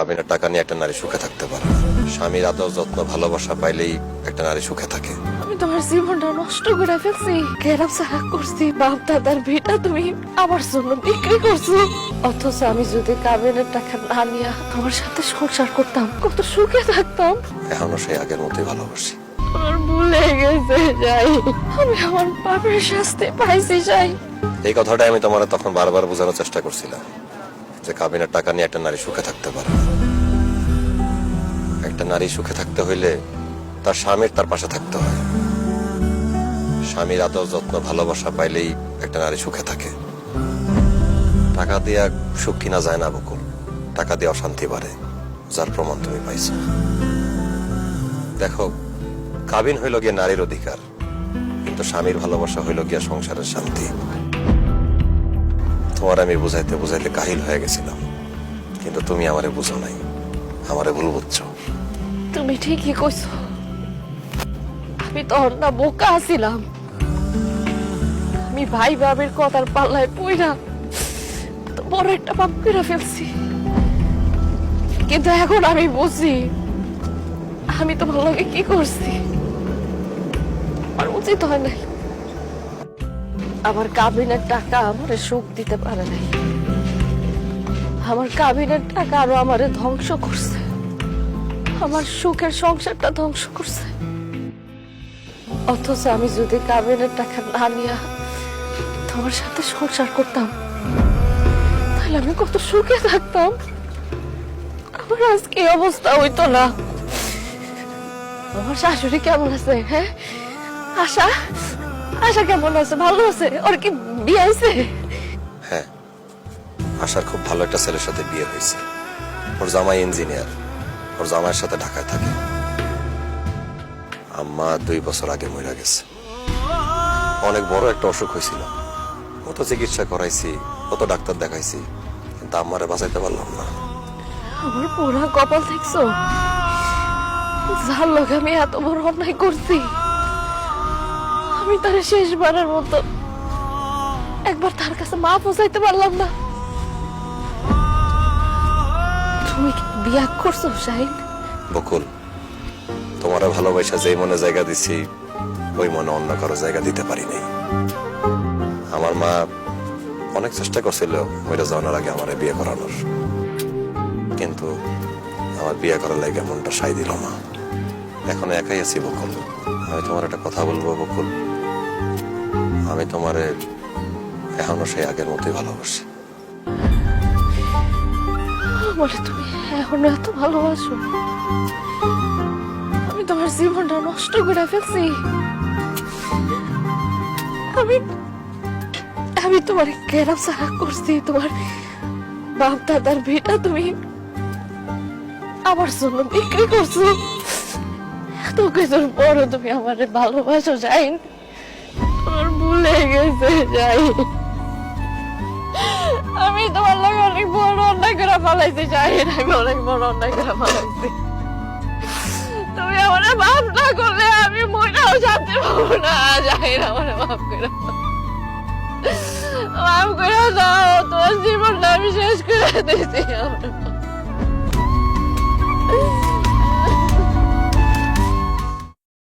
কাবিনের টাকা নিয়ে একটা নারী সুখে থাকতে পারে না। স্বামীর আদর যত্ন ভালোবাসা পাইলেই একটা নারী সুখে থাকে। আমি তোমার জীবনটা নষ্ট করে ফেলছি, গেরাম সাহা করছি, বাপ দাদার ভিটা তুমি আমার জন্য বিক্রি করছো। অথচ আমি যদি কাবিনের টাকা না নিয়ে তোমার সাথে সংসার করতাম, কত সুখে থাকতাম। এখনো সেই আগের মতোই ভালোবাসি। আমার ভুলে গেছে যাই, আমি আমার বাপের শাস্তি পাইছি যাই। এই কথাটাই আমি তোমার তখন বারবার বোঝানোর চেষ্টা করছিলাম যে কাবিনের টাকা নিয়ে একটা নারী সুখে থাকতে পারে না। একটা নারী সুখে থাকতে হইলে তার স্বামীর তার পাশে থাকতে হয়। স্বামীর আদর যত্ন ভালোবাসা পাইলেই একটা নারী সুখে থাকে। টাকা দিয়া সুখ কিনা যায় না বকুল, টাকা দিয়ে অশান্তি বাড়ে, যার প্রমাণ তুমি পাইছো। দেখো, কাবিন হইল গিয়ে নারীর অধিকার, কিন্তু স্বামীর ভালোবাসা হইল গিয়া সংসারের শান্তি। তোমার আমি বুঝাইতে বুঝাইতে কাহিল হয়ে গেছিলাম, কিন্তু তুমি আমারে বুঝো নাই, আমারে ভুল বুঝছো। তুমি ঠিকই কইছো, আমি তোর না বোকা আছিলাম। আমি ভাই বাবের কথার পাল্লায় পইরা তো বড় একটা পাপ করে ফেলছি। কিন্তু এখন আমি বুঝি আমি তোমার লগে কি করছি, আমার উচিত হয় নাই। আমার কাবিনের টাকা আমারে সুখ দিতে পারে নাই, আমার কাবিনের টাকা আরো আমারে ধ্বংস করছে, আমার সুখের সংসারটা ধ্বংস করছে। অথচ আমি যদি কাবিনের টাকা না নিয়ে তোমার সাথে সংসার করতাম, তাহলে আমি কত সুখে থাকতাম। আমার আজকে এই অবস্থা হইতো না। আমার শাশুড়ি কেমন আছে? হ্যাঁ, আশা আশা কেমন আছে? ভালো আছে? ওর কি বিয়ে হয়েছে? হ্যাঁ, আশার খুব ভালো একটা ছেলের সাথে বিয়ে হয়েছে। ওর জামাই ইঞ্জিনিয়ার, ওর জামাইয়ের সাথে ঢাকায় থাকে। আম্মা 2 বছর আগে মরে গেছে। অনেক বড় একটা অসুখ হয়েছিল, কত চিকিৎসা করাইছি, কত ডাক্তার দেখাইছি, কিন্তু আম্মারে বাঁচাইতে পারলাম না। আমার পুরা কপাল দেখছো, যার লগে আমি এত বড় অন্যায় করছি, আমি তার শেষবারের মতো একবার তার কাছে মাফ চাইতে পারলাম না। তুমি কি বিয়া করছো শাহিন? বকুল, তোমার ভালোবাসা যেই মনে জায়গা দিছি, ওই মনে অন্য কারো জায়গা দিতে পারি নাই। আমার মা অনেক চেষ্টা করছিল ওইটা জানার আগে আমার বিয়ে করানোর, কিন্তু আমার বিয়ে করার লাগে মনটা সাই দিল না। এখন একাই আছি বকুল। আমি তোমার একটা কথা বলবো বকুল, আমি তোমারে এখনো সেই আগের মতোই ভালোবাসি। বলে তুমি এখনো এত ভালোবাসো? আমি তোমার জীবনটা নষ্ট করে ফেলছি। আমি আমি তোমার গেরাম সাহা করছি, তোমার বাপ দাদার ভিটা তুমি আমার জন্য বিক্রি করছো। এত কিছুর বড় তুমি আমার ভালোবাসো যাইন, তোমার ভুলে গেছে যাই। আমি তোমার লগে অনেক বড় অন্যায় করে ফেলাইছি যাইন, আমি অনেক বড় অন্যায় করে ফেলাইছি। তুমি আমার মাফ না করলে আমি মইটাও শান্তি পাবো না। যাইন, আমার মাফ করে মাফ করে দাও, তোমার জীবনটা আমি শেষ করে দিয়েছি।